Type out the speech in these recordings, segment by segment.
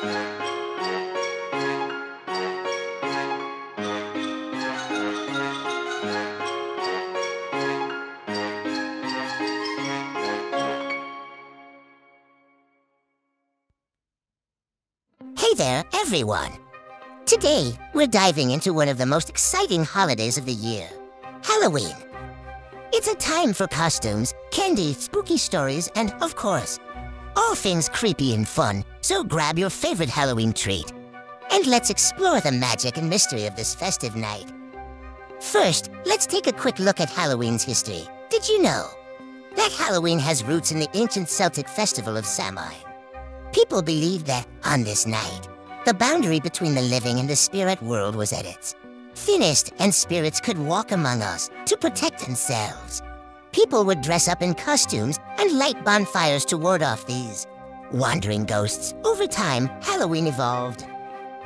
Hey there, everyone! Today, we're diving into one of the most exciting holidays of the year, Halloween. It's a time for costumes, candy, spooky stories, and, of course, all things creepy and fun, so grab your favorite Halloween treat. And let's explore the magic and mystery of this festive night. First, let's take a quick look at Halloween's history. Did you know that Halloween has roots in the ancient Celtic festival of Samhain? People believed that, on this night, the boundary between the living and the spirit world was at its thinnest, and spirits could walk among us to protect themselves. People would dress up in costumes and light bonfires to ward off these wandering ghosts. Over time, Halloween evolved,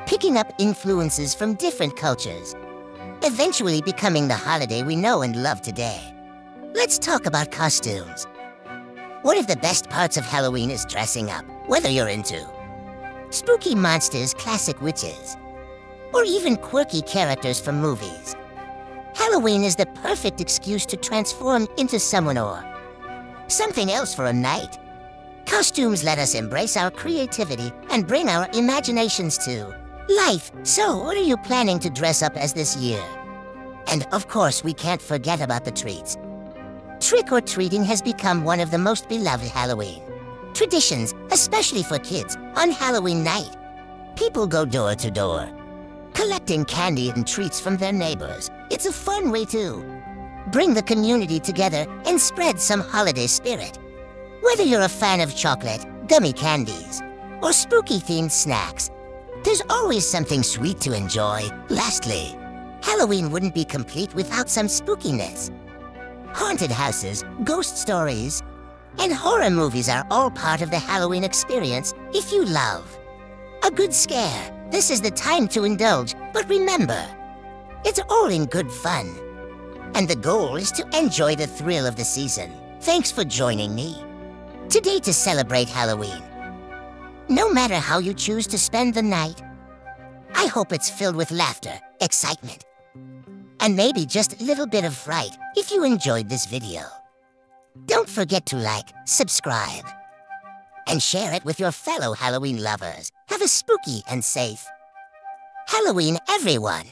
picking up influences from different cultures, eventually becoming the holiday we know and love today. Let's talk about costumes. One of the best parts of Halloween is dressing up, whether you're into spooky monsters, classic witches, or even quirky characters from movies. Halloween is the perfect excuse to transform into someone or something else for a night. Costumes let us embrace our creativity and bring our imaginations to life. So, what are you planning to dress up as this year? And of course, we can't forget about the treats. Trick-or-treating has become one of the most beloved Halloween traditions, especially for kids. On Halloween night, people go door to door, collecting candy and treats from their neighbors. It's a fun way to bring the community together and spread some holiday spirit. Whether you're a fan of chocolate, gummy candies, or spooky-themed snacks, there's always something sweet to enjoy. Lastly, Halloween wouldn't be complete without some spookiness. Haunted houses, ghost stories, and horror movies are all part of the Halloween experience. If you love a good scare, this is the time to indulge. But remember, it's all in good fun. And the goal is to enjoy the thrill of the season. Thanks for joining me today to celebrate Halloween. No matter how you choose to spend the night, I hope it's filled with laughter, excitement, and maybe just a little bit of fright. If you enjoyed this video, don't forget to like, subscribe, and share it with your fellow Halloween lovers. Have a spooky and safe Halloween, everyone!